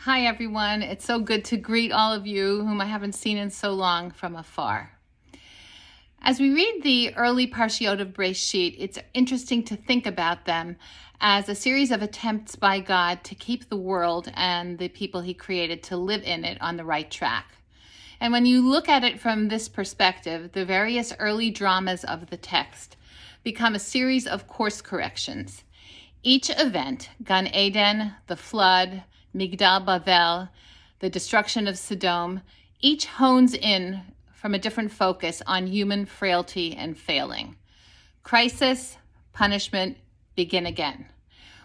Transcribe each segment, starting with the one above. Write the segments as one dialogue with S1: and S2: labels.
S1: Hi everyone, it's so good to greet all of you whom I haven't seen in so long from afar. As we read the early Parshiot of Breshit, it's interesting to think about them as a series of attempts by God to keep the world and the people he created to live in it on the right track. And when you look at it from this perspective, the various early dramas of the text become a series of course corrections. Each event, Gan Eden, the flood, Migdal Bavel, the destruction of Sodom, each hones in from a different focus on human frailty and failing. Crisis, punishment, begin again.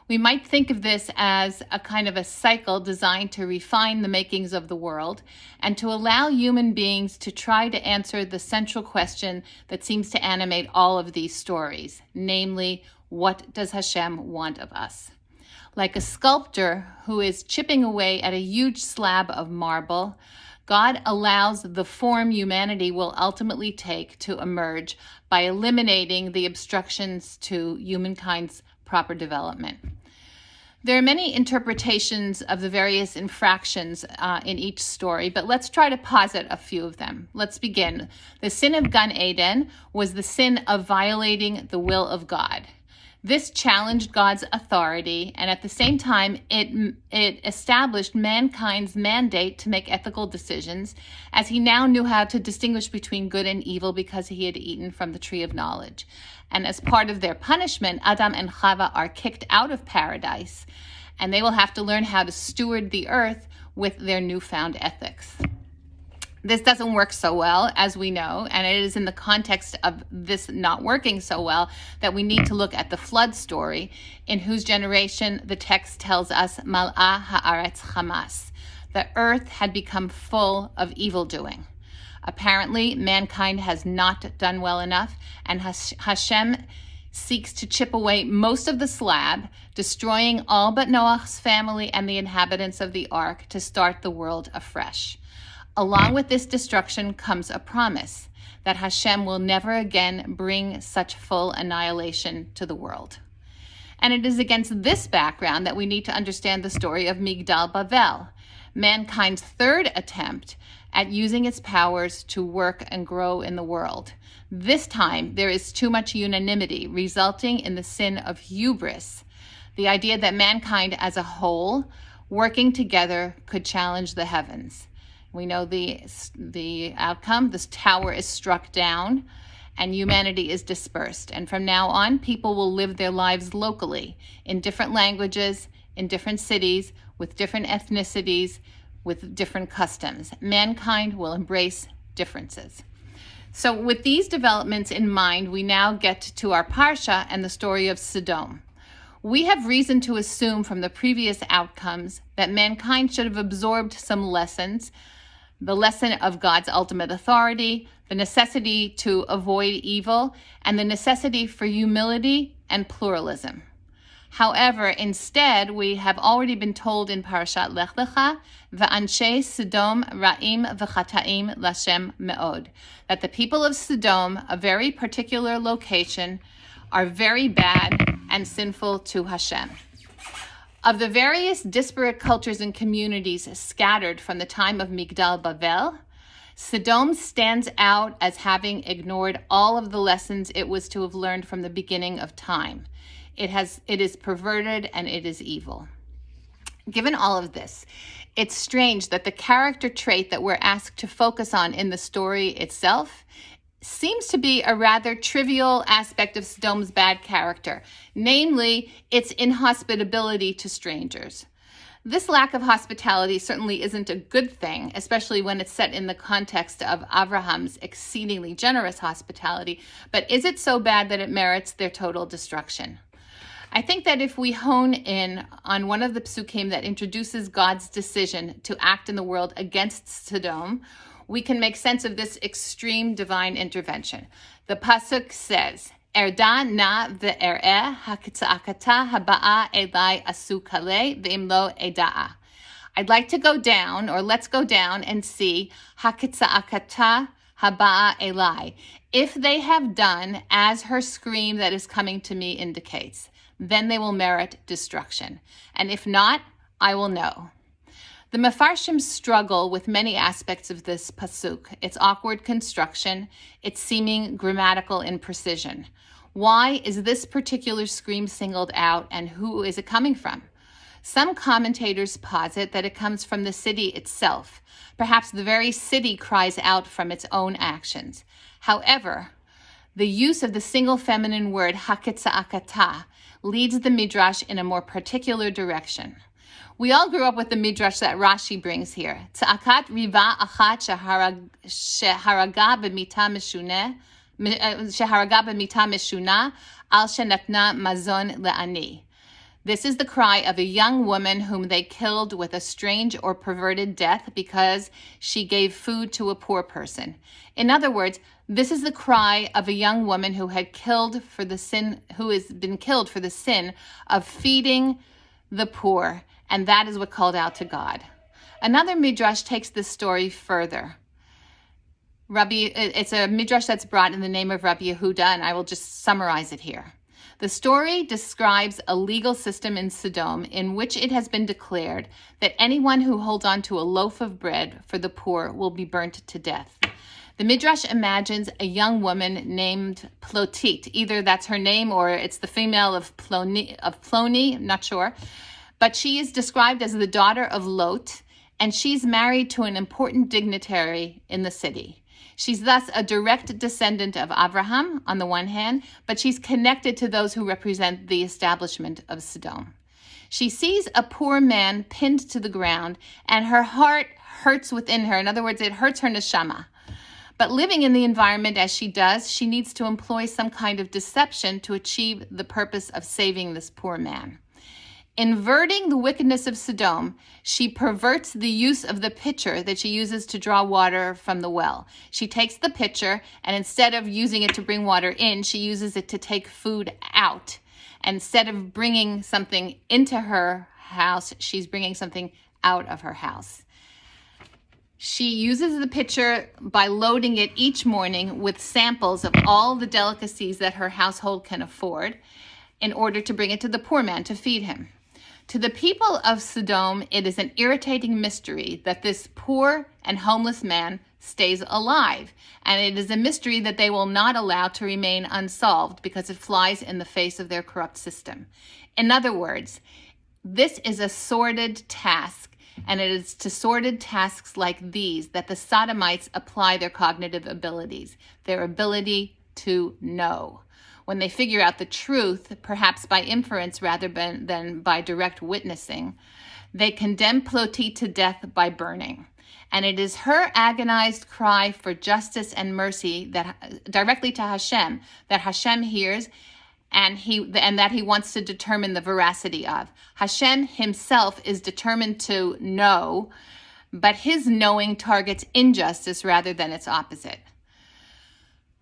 S1: We might think of this as a kind of a cycle designed to refine the makings of the world and to allow human beings to try to answer the central question that seems to animate all of these stories, namely, what does Hashem want of us? Like a sculptor who is chipping away at a huge slab of marble, God allows the form humanity will ultimately take to emerge by eliminating the obstructions to humankind's proper development. There are many interpretations of the various infractions in each story, but let's try to posit a few of them. Let's begin. The sin of Gan Eden was the sin of violating the will of God. This challenged God's authority, and at the same time, it established mankind's mandate to make ethical decisions, as he now knew how to distinguish between good and evil because he had eaten from the tree of knowledge. And as part of their punishment, Adam and Chava are kicked out of paradise, and they will have to learn how to steward the earth with their newfound ethics. This doesn't work so well, as we know, and it is in the context of this not working so well that we need to look at the flood story, in whose generation the text tells us, Mal'ah ha'aretz chamas. The earth had become full of evil doing. Apparently, mankind has not done well enough, and Hashem seeks to chip away most of the slab, destroying all but Noah's family and the inhabitants of the ark to start the world afresh. Along with this destruction comes a promise that Hashem will never again bring such full annihilation to the world. And it is against this background that we need to understand the story of Migdal Bavel, mankind's third attempt at using its powers to work and grow in the world. This time, there is too much unanimity, resulting in the sin of hubris, the idea that mankind as a whole, working together, could challenge the heavens. We know the outcome. This tower is struck down and humanity is dispersed. And from now on, people will live their lives locally in different languages, in different cities, with different ethnicities, with different customs. Mankind will embrace differences. So with these developments in mind, we now get to our Parsha and the story of Sodom. We have reason to assume from the previous outcomes that mankind should have absorbed some lessons, the lesson of God's ultimate authority, the necessity to avoid evil, and the necessity for humility and pluralism. However, instead, we have already been told in Parashat Lech Lecha, V'anshei Sodom ra'im v'chataim l'Hashem me'od, that the people of Sodom, a very particular location, are very bad and sinful to Hashem. Of the various disparate cultures and communities scattered from the time of Migdal Bavel, Sodom stands out as having ignored all of the lessons it was to have learned from the beginning of time. It is perverted and it is evil. Given all of this, it's strange that the character trait that we're asked to focus on in the story itself seems to be a rather trivial aspect of Sodom's bad character, namely its inhospitability to strangers. This lack of hospitality certainly isn't a good thing, especially when it's set in the context of Abraham's exceedingly generous hospitality, but is it so bad that it merits their total destruction? I think that if we hone in on one of the psukim that introduces God's decision to act in the world against Sodom, we can make sense of this extreme divine intervention. The pasuk says, Erda na ve'ereh hak'tza'akata haba'a elai asu kaleh ve'im lo eda'a. I'd like to go down, or let's go down and see hak'tza'akata haba'a elai. If they have done as her scream that is coming to me indicates, then they will merit destruction. And if not, I will know. The Mefarshim struggle with many aspects of this pasuk, its awkward construction, its seeming grammatical imprecision. Why is this particular scream singled out, and who is it coming from? Some commentators posit that it comes from the city itself. Perhaps the very city cries out from its own actions. However, the use of the single feminine word haketza'akata leads the Midrash in a more particular direction. We all grew up with the Midrash that Rashi brings here. Tza'akat riva achat sheharaga b'mita mishuna al shenatna mazon le'ani. This is the cry of a young woman whom they killed with a strange or perverted death because she gave food to a poor person. In other words, this is the cry of a young woman who has been killed for the sin of feeding the poor, and that is what called out to God. Another midrash takes this story further. It's a midrash that's brought in the name of Rabbi Yehuda, and I will just summarize it here. The story describes a legal system in Sodom in which it has been declared that anyone who holds on to a loaf of bread for the poor will be burnt to death. The Midrash imagines a young woman named Plotit. Either that's her name or it's the female of Ploni, not sure. But she is described as the daughter of Lot, and she's married to an important dignitary in the city. She's thus a direct descendant of Abraham on the one hand, but she's connected to those who represent the establishment of Sodom. She sees a poor man pinned to the ground, and her heart hurts within her. In other words, it hurts her neshama. But living in the environment as she does, she needs to employ some kind of deception to achieve the purpose of saving this poor man. Inverting the wickedness of Sodom, she perverts the use of the pitcher that she uses to draw water from the well. She takes the pitcher, and instead of using it to bring water in, she uses it to take food out. And instead of bringing something into her house, she's bringing something out of her house. She uses the pitcher by loading it each morning with samples of all the delicacies that her household can afford in order to bring it to the poor man to feed him. To the people of Sodom, it is an irritating mystery that this poor and homeless man stays alive. And it is a mystery that they will not allow to remain unsolved because it flies in the face of their corrupt system. In other words, this is a sordid task, and it is to sordid tasks like these that the Sodomites apply their cognitive abilities, their ability to know. When they figure out the truth, perhaps by inference rather than by direct witnessing, they condemn Ploti to death by burning. And it is her agonized cry for justice and mercy that directly to Hashem, that Hashem hears and that he wants to determine the veracity of. Hashem himself is determined to know, but his knowing targets injustice rather than its opposite.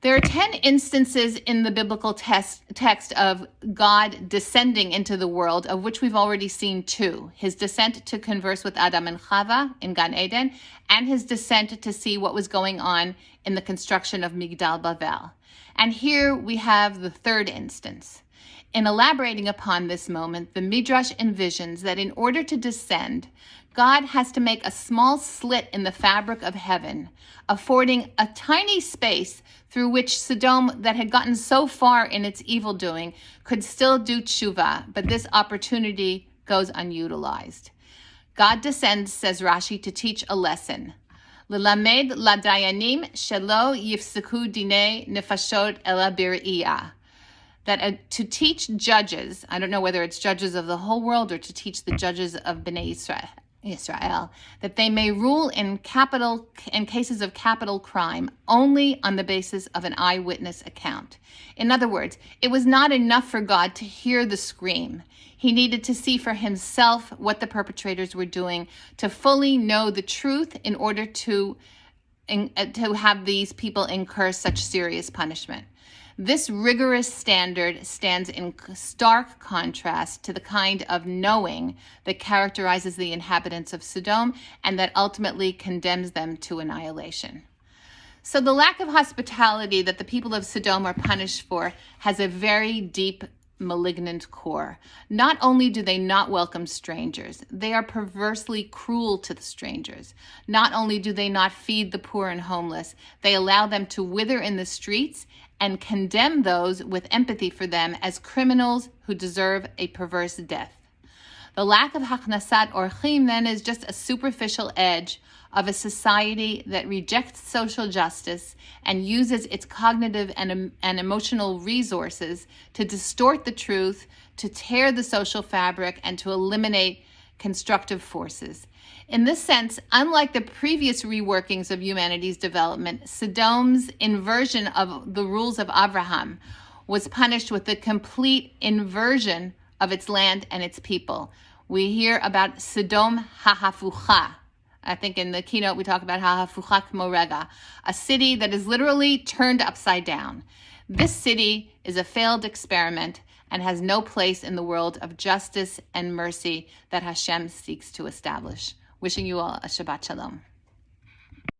S1: There are 10 instances in the biblical text of God descending into the world, of which we've already seen 2. His descent to converse with Adam and Chava in Gan Eden, and his descent to see what was going on in the construction of Migdal Bavel. And here we have the 3rd instance. In elaborating upon this moment, the Midrash envisions that in order to descend, God has to make a small slit in the fabric of heaven, affording a tiny space through which Sodom, that had gotten so far in its evil doing, could still do tshuva, but this opportunity goes unutilized. God descends, says Rashi, to teach a lesson. L'lamed ladayanim shelo yifseku dinei nefashot ela bir'iyah. That to teach judges, I don't know whether it's judges of the whole world or to teach the judges of Bnei Israel, that they may rule in cases of capital crime only on the basis of an eyewitness account. In other words, it was not enough for God to hear the scream. He needed to see for himself what the perpetrators were doing, to fully know the truth in order to have these people incur such serious punishment. This rigorous standard stands in stark contrast to the kind of knowing that characterizes the inhabitants of Sodom and that ultimately condemns them to annihilation. So the lack of hospitality that the people of Sodom are punished for has a very deep malignant core. Not only do they not welcome strangers, they are perversely cruel to the strangers. Not only do they not feed the poor and homeless, they allow them to wither in the streets and condemn those with empathy for them as criminals who deserve a perverse death. The lack of Haknasat Orchim then is just a superficial edge of a society that rejects social justice and uses its cognitive and emotional resources to distort the truth, to tear the social fabric, and to eliminate constructive forces. In this sense, unlike the previous reworkings of humanity's development, Sodom's inversion of the rules of Abraham was punished with the complete inversion of its land and its people. We hear about Sodom HaHafucha. I think in the keynote we talk about HaHafucha Kmo Rega, a city that is literally turned upside down. This city is a failed experiment and has no place in the world of justice and mercy that Hashem seeks to establish. Wishing you all a Shabbat Shalom.